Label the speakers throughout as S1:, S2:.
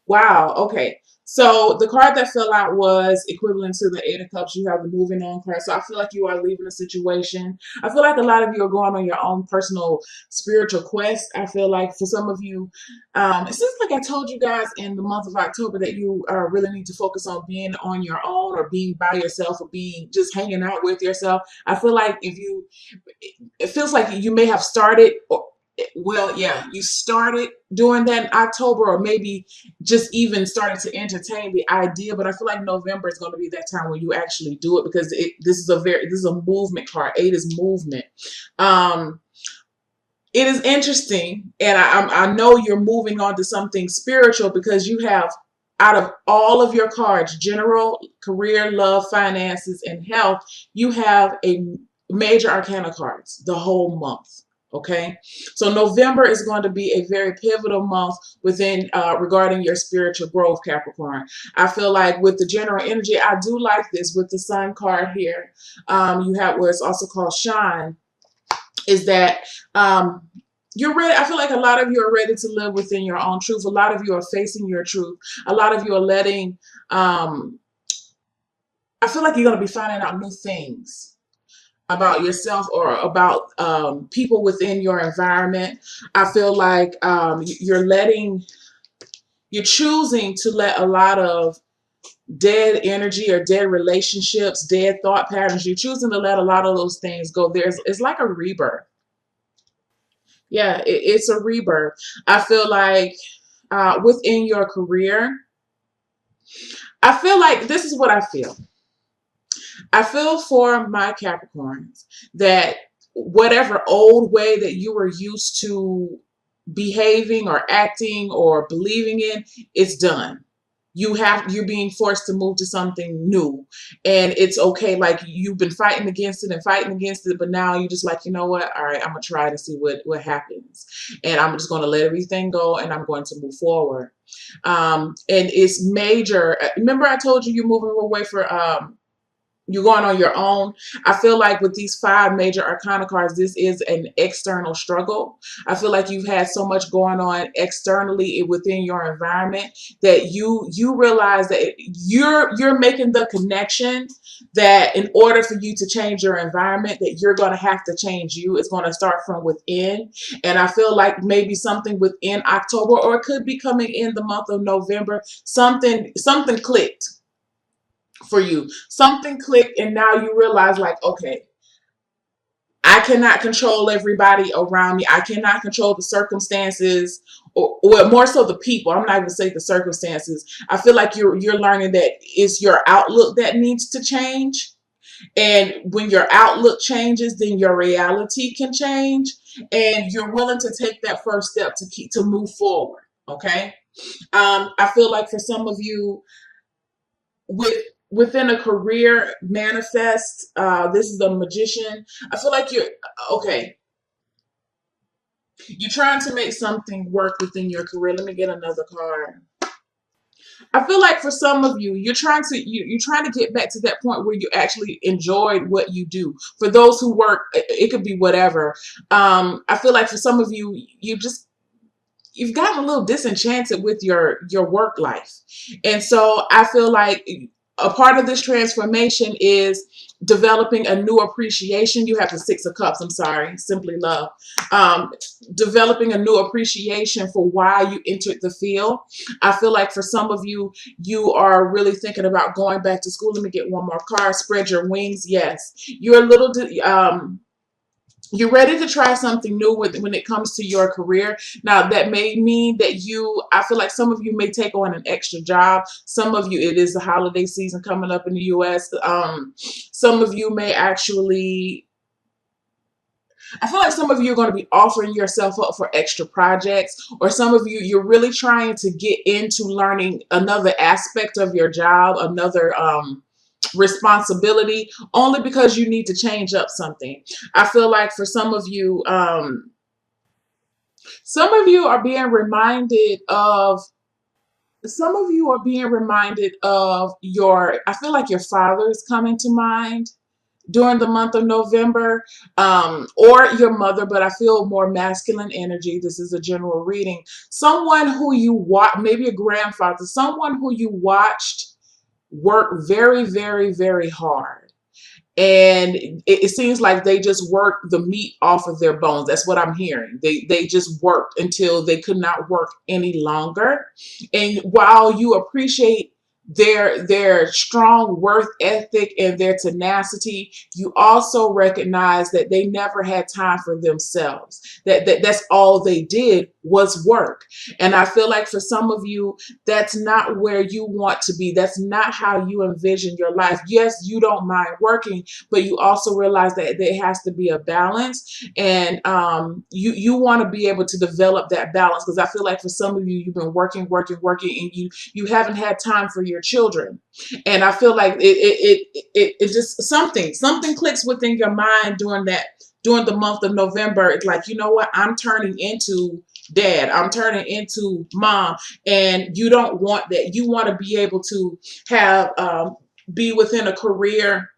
S1: Wow. Okay. So the card that fell out was equivalent to the Eight of Cups. You have the moving on card. So I feel like you are leaving a situation. I feel like a lot of you are going on your own personal spiritual quest. I feel like for some of you, it seems like I told you guys in the month of October that you really need to focus on being on your own or being by yourself or being just hanging out with yourself. I feel like if you, it feels like you may have started or well, yeah, you started doing that in October, or maybe just even started to entertain the idea. But I feel like November is going to be that time when you actually do it because this is a movement card. Eight is movement. Um, it is interesting, and I know you're moving on to something spiritual because you have out of all of your cards, general, career, love, finances, and health, you have a major arcana cards the whole month. Okay, so November is going to be a very pivotal month within regarding your spiritual growth, Capricorn. I feel like with the general energy, I do like this with the Sun card here. You have where it's also called Shine is that you're ready. I feel like a lot of you are ready to live within your own truth. A lot of you are facing your truth. A lot of you are letting, I feel like you're going to be finding out new things about yourself or about people within your environment. I feel like you're choosing to let a lot of dead energy or dead relationships, dead thought patterns, you're choosing to let a lot of those things go. It's like a rebirth. Yeah, it's a rebirth. I feel like within your career, I feel like this is what I feel. I feel for my Capricorns that whatever old way that you were used to behaving or acting or believing in, it's done. You're being forced to move to something new, and it's okay. Like you've been fighting against it and fighting against it, but now you're just like, you know what, all right, I'm gonna try to see what happens, and I'm just gonna let everything go and I'm going to move forward. And it's major. Remember I told you you're moving away for you're going on your own. I feel like with these five major arcana cards, this is an external struggle. I feel like you've had so much going on externally within your environment that you realize that you're making the connection that in order for you to change your environment, that you're going to have to change you. It's going to start from within. And I feel like maybe something within October, or it could be coming in the month of November, something clicked for you. Something clicked, and now you realize, like, okay, I cannot control everybody around me. I cannot control the circumstances, or more so the people. I'm not even say the circumstances. I feel like you're learning that it's your outlook that needs to change. And when your outlook changes, then your reality can change, and you're willing to take that first step to move forward. Okay. I feel like for some of you, with within a career manifest, this is the Magician. I feel like you're okay, you're trying to make something work within your career. Let me get another card. I feel like for some of you, you're trying to get back to that point where you actually enjoyed what you do. For those who work, it could be whatever. I feel like for some of you, you've gotten a little disenchanted with your work life. And so I feel like a part of this transformation is developing a new appreciation. You have the Six of Cups, I'm sorry, simply love. Um, Developing a new appreciation for why you entered the field. I feel like for some of you, you are really thinking about going back to school. Let me get one more card. Spread your wings. Yes. You're a little you're ready to try something new when it comes to your career. Now, that may mean that I feel like some of you may take on an extra job. Some of you, it is the holiday season coming up in the U.S. Some of you may actually, I feel like some of you are going to be offering yourself up for extra projects, or some of you, you're really trying to get into learning another aspect of your job, another, responsibility, only because you need to change up something. I feel like for some of you are being reminded of some of you are being reminded of your, I feel like your father is coming to mind. during the month of November, or your mother, but I feel more masculine energy. This is a general reading. Someone who you watch, maybe a grandfather, someone who you watched work very, very, very hard. And it seems like they just worked the meat off of their bones. That's what I'm hearing. They just worked until they could not work any longer. And while you appreciate their strong work ethic and their tenacity, you also recognize that they never had time for themselves. That's all they did was work. And I feel like for some of you, that's not where you want to be. That's not how you envision your life. Yes, you don't mind working, but you also realize that there has to be a balance. And you want to be able to develop that balance, because I feel like for some of you, you've been working, and you haven't had time for your children. And I feel like it just something clicks within your mind during the month of November. It's like, you know what, I'm turning into dad, I'm turning into mom. And you don't want that. You want to be able to have be within a career,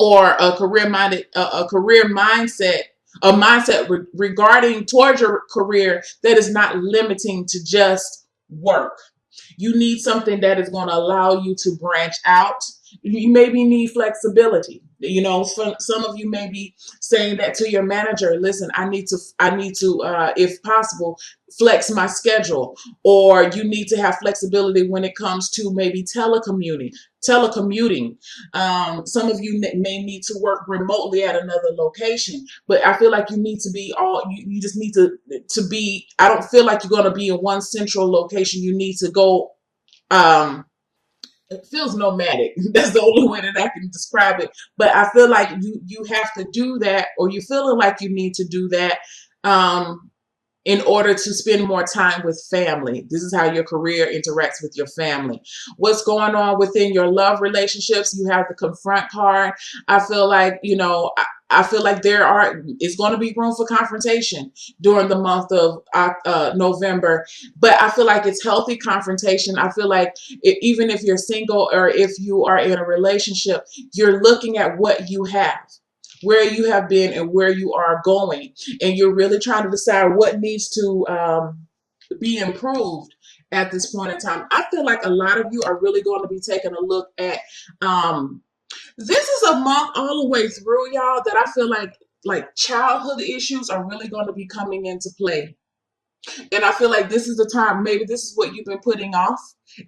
S1: or a career minded a career mindset, a mindset regarding towards your career that is not limiting to just work. You need something that is going to allow you to branch out. You maybe need flexibility. You know, some of you may be saying that to your manager. Listen, I need to, if possible, flex my schedule. Or you need to have flexibility when it comes to maybe telecommuting. Some of you may need to work remotely at another location, but I feel like you need to be you just need to be, I don't feel like you're going to be in one central location. You need to go, it feels nomadic. That's the only way that I can describe it. But I feel like you have to do that, or you feeling like you need to do that, in order to spend more time with family. This is how your career interacts with your family. What's going on within your love relationships? You have the confront card. I feel like, I feel like it's going to be room for confrontation during the month of November, but I feel like it's healthy confrontation. I feel like even if you're single or if you are in a relationship, you're looking at what you have, where you have been, and where you are going, and you're really trying to decide what needs to be improved at this point in time. I feel like a lot of you are really going to be taking a look at this is a month all the way through, y'all, that I feel like childhood issues are really going to be coming into play. And I feel like this is the time, maybe this is what you've been putting off,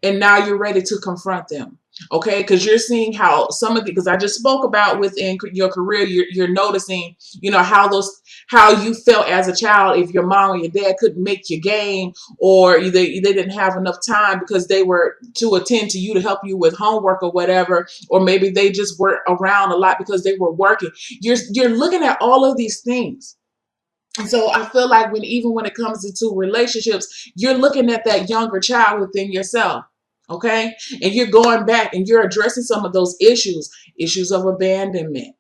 S1: and now you're ready to confront them. Okay, because you're seeing how some of the, because I just spoke about within your career, you're noticing, how you felt as a child if your mom or your dad couldn't make your game, or they didn't have enough time because they were to attend to you to help you with homework or whatever, or maybe they just were around a lot because they were working. You're looking at all of these things. And so I feel like even when it comes into relationships, you're looking at that younger child within yourself. Okay. And you're going back and you're addressing some of those issues of abandonment,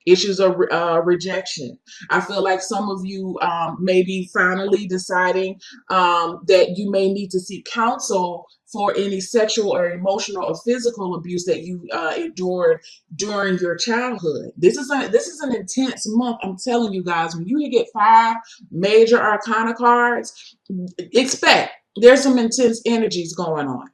S1: issues of rejection. I feel like some of you may be finally deciding that you may need to seek counsel for any sexual or emotional or physical abuse that you endured during your childhood. This is an intense month. I'm telling you guys, when you get 5 major arcana cards, expect there's some intense energies going on.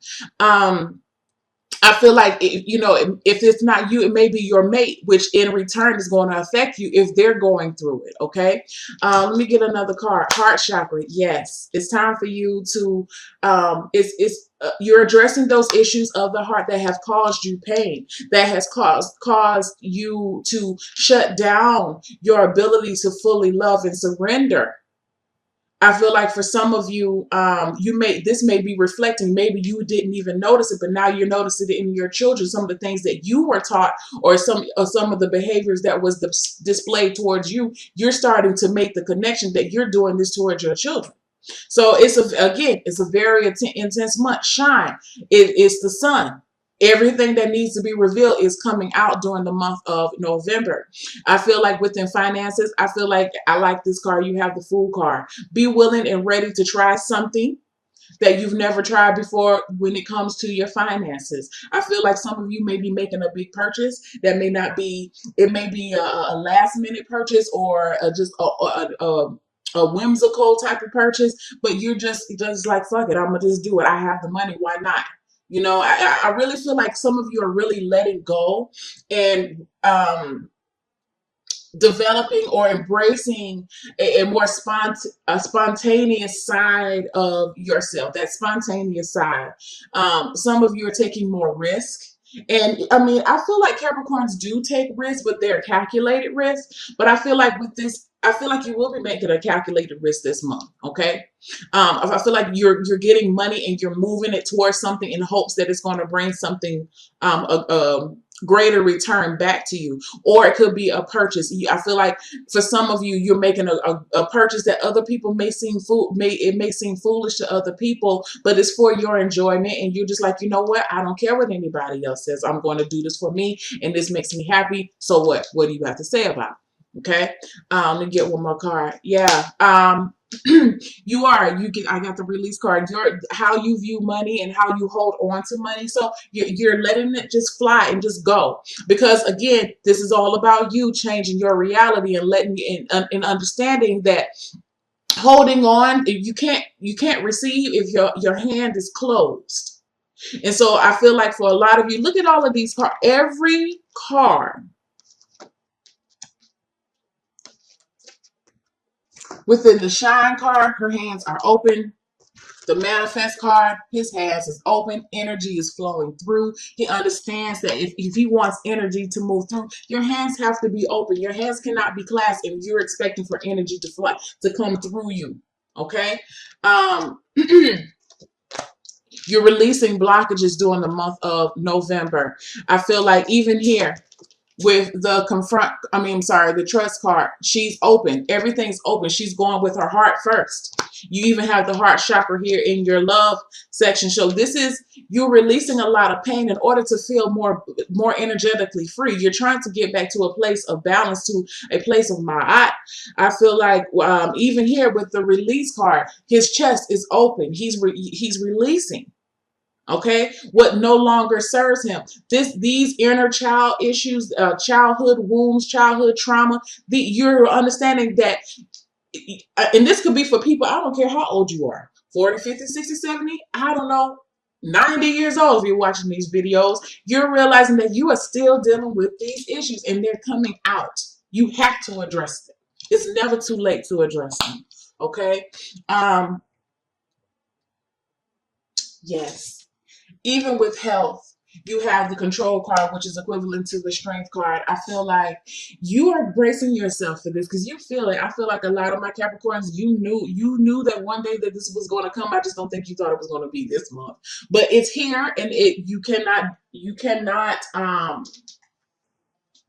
S1: I feel like, if it's not you, it may be your mate, which in return is going to affect you if they're going through it. Okay. Let me get another card. Heart chakra. Yes. It's time for you to, you're addressing those issues of the heart that have caused you pain, that has caused you to shut down your ability to fully love and surrender. I feel like for some of you, this may be reflecting, maybe you didn't even notice it, but now you're noticing it in your children, some of the things that you were taught, or some of the behaviors that was displayed towards you. You're starting to make the connection that you're doing this towards your children. So it's a very intense month. Shine. It's the sun. Everything that needs to be revealed is coming out during the month of November. I feel like within finances, I feel like I like this card. You have the Fool card. Be willing and ready to try something that you've never tried before when it comes to your finances. I feel like some of you may be making a big purchase that may not be, it may be a last minute purchase or just a whimsical type of purchase, but you're just like, fuck it, I'm gonna just do it. I have the money, why not? You know, I really feel like some of you are really letting go and developing or embracing a more spontaneous side of yourself, that spontaneous side. Some of you are taking more risk. And I mean, I feel like Capricorns do take risks, but they're calculated risks. But I feel like with this, I feel like you will be making a calculated risk this month. Okay. I feel like you're getting money and you're moving it towards something in hopes that it's going to bring something, a greater return back to you. Or it could be a purchase. I feel like for some of you, you're making a purchase that other people may seem foolish to other people, but it's for your enjoyment. And you're just like, you know what? I don't care what anybody else says. I'm going to do this for me, and this makes me happy. So what? What do you have to say about it? Okay. Let me get one more card. Yeah. I got the release card. How you view money and how you hold on to money. So you're letting it just fly and just go, because again, this is all about you changing your reality and letting and understanding that holding on, you can't receive if your hand is closed. And so I feel like for a lot of you, look at all of these cards. Every card within the shine card, her hands are open. The manifest card, his hands is open. Energy is flowing through. He understands that if he wants energy to move through, your hands have to be open. Your hands cannot be clasped and you're expecting for energy to fly, to come through you. Okay? You're releasing blockages during the month of November. I feel like even here, with the trust card, she's open. Everything's open. She's going with her heart first. You even have the heart chakra here in your love section. So this is, you're releasing a lot of pain in order to feel more energetically free. You're trying to get back to a place of balance, to a place of ma'at. I feel like even here with the release card, his chest is open. He's releasing. Okay, what no longer serves him. These inner child issues, childhood wounds, childhood trauma. You're understanding that, and this could be for people. I don't care how old you are, 40, 50, 60, 70. I don't know, 90 years old. If you're watching these videos, you're realizing that you are still dealing with these issues, and they're coming out. You have to address them. It's never too late to address them. Okay. Yes. Even with health, you have the control card, which is equivalent to the strength card. I feel like you are bracing yourself for this because you feel it. I feel like a lot of my Capricorns, you knew that one day that this was going to come. I just don't think you thought it was going to be this month, but it's here, and you cannot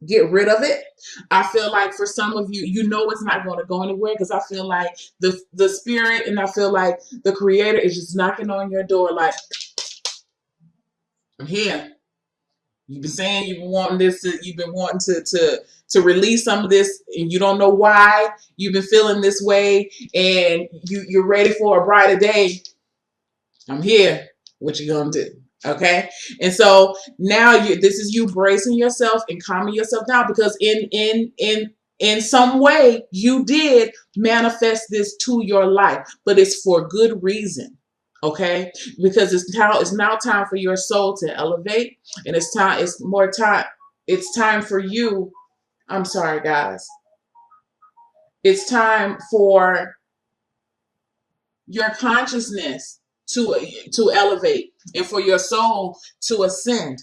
S1: get rid of it. I feel like for some of you, it's not going to go anywhere, because I feel like the spirit, and I feel like the creator is just knocking on your door like, I'm here. You've been saying you've been wanting this. You've been wanting to release some of this, and you don't know why. You've been feeling this way, and you're ready for a brighter day. I'm here. What you gonna do? Okay. And so now this is you bracing yourself and calming yourself down, because in some way you did manifest this to your life, but it's for good reason. Okay, because it's now time for your soul to elevate, and it's time for you. I'm sorry, guys. It's time for your consciousness to elevate, and for your soul to ascend.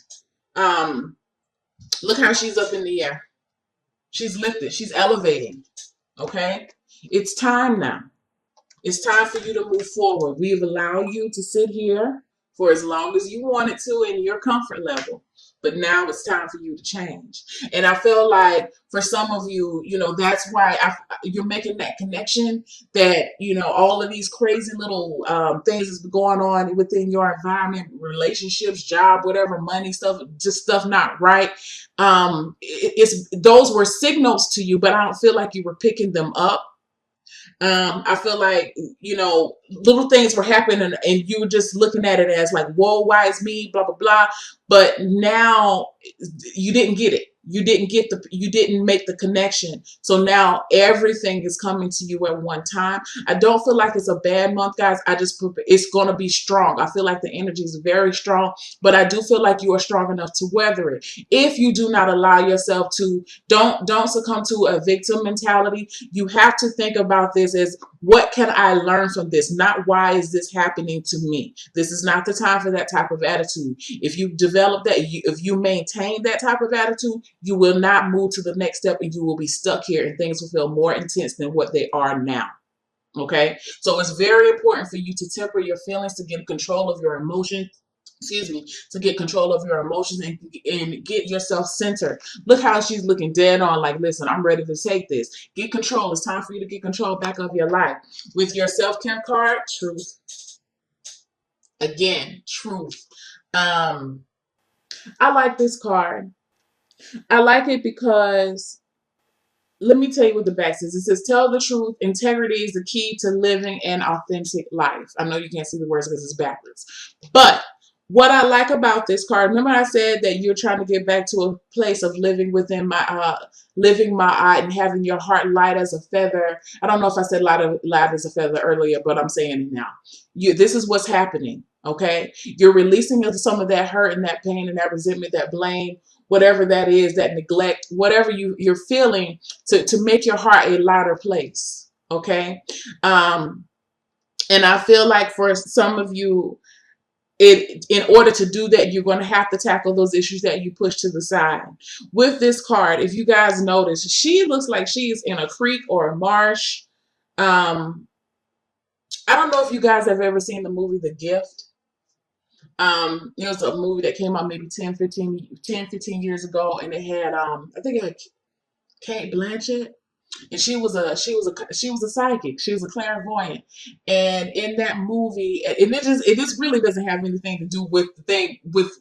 S1: Look how she's up in the air. She's lifted. She's elevating. Okay, it's time now. It's time for you to move forward. We've allowed you to sit here for as long as you wanted to in your comfort level. But now it's time for you to change. And I feel like for some of you, that's why you're making that connection that, all of these crazy little things is going on within your environment, relationships, job, whatever, money stuff, just stuff not right. Those were signals to you, but I don't feel like you were picking them up. I feel like, little things were happening and you were just looking at it as like, whoa, why is me, blah, blah, blah. But now you didn't get it. You didn't make the connection. So now everything is coming to you at one time. I don't feel like it's a bad month, guys. It's going to be strong. I feel like the energy is very strong, but I do feel like you are strong enough to weather it. If you do not allow yourself to, don't succumb to a victim mentality. You have to think about this as, what can I learn from this? Not why is this happening to me? This is not the time for that type of attitude. If you develop that, if you maintain that type of attitude, you will not move to the next step and you will be stuck here and things will feel more intense than what they are now. Okay? So it's very important for you to temper your feelings, to get control of your emotions. Excuse me, to get control of your emotions and get yourself centered. Look how she's looking dead on, like, listen, I'm ready to take this. Get control. It's time for you to get control back of your life. With your self-care card, truth. Again, truth. I like this card. I like it because, let me tell you what the back says. It says, tell the truth. Integrity is the key to living an authentic life. I know you can't see the words because it's backwards. But what I like about this card, remember I said that you're trying to get back to a place of living within living my eye and having your heart light as a feather. I don't know if I said light as a feather earlier, but I'm saying it now. This is what's happening, okay? You're releasing some of that hurt and that pain and that resentment, that blame, whatever that is, that neglect, whatever you're feeling, to make your heart a lighter place, okay? And I feel like for some of you, in order to do that, you're going to have to tackle those issues that you push to the side. With this card, if you guys notice, she looks like she's in a creek or a marsh. I don't know if you guys have ever seen the movie The Gift. It was a movie that came out maybe 10, 15 years ago, and it had I think it had Kate Blanchett, and she was a psychic. She was a clairvoyant, and in that movie, and it just really doesn't have anything to do with the thing with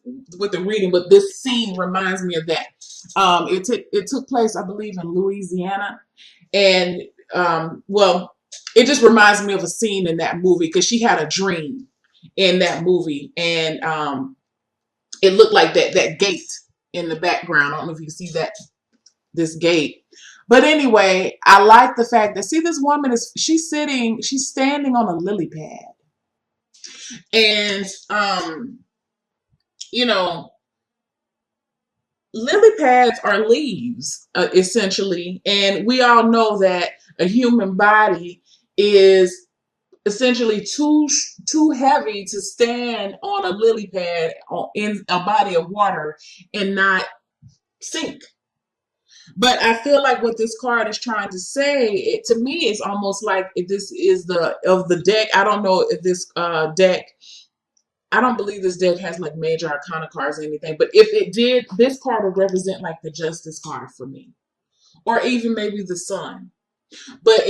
S1: the reading, but this scene reminds me of that. It took place, I believe, in Louisiana, and well, it just reminds me of a scene in that movie because she had a dream in that movie, and it looked like that gate in the background. I don't know if you can see this gate. But anyway, I like the fact that, see, this woman she's standing on a lily pad. And, lily pads are leaves, essentially. And we all know that a human body is essentially too heavy to stand on a lily pad in a body of water and not sink. But I feel like what this card is trying to say, to me, it's almost like if this is the deck. I don't know if this deck, I don't believe this deck has like major arcana cards or anything. But if it did, this card would represent like the Justice card for me. Or even maybe the Sun. But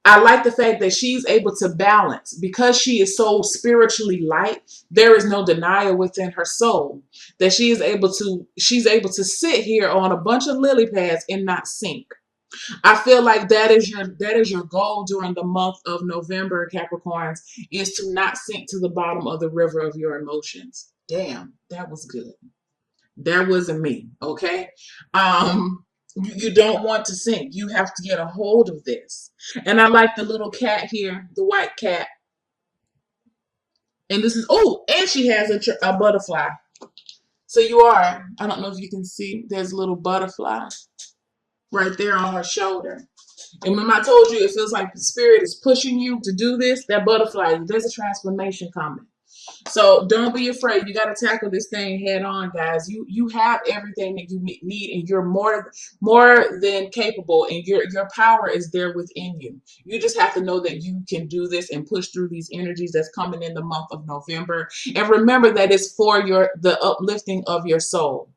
S1: I like the fact that she's able to balance because she is so spiritually light. There is no denial within her soul that she's able to sit here on a bunch of lily pads and not sink. I feel like that is your goal during the month of November, Capricorns, is to not sink to the bottom of the river of your emotions. Damn, that was good. That wasn't me, okay? You don't want to sink. You have to get a hold of this. And I like the little cat here, the white cat. And this is, and she has a butterfly. So I don't know if you can see, there's a little butterfly right there on her shoulder. And when I told you it feels like the spirit is pushing you to do this, that butterfly, there's a transformation coming. So don't be afraid. You got to tackle this thing head on, guys. You have everything that you need, and you're more than capable, and your power is there within you. You just have to know that you can do this and push through these energies that's coming in the month of November. And remember that it's for the uplifting of your soul.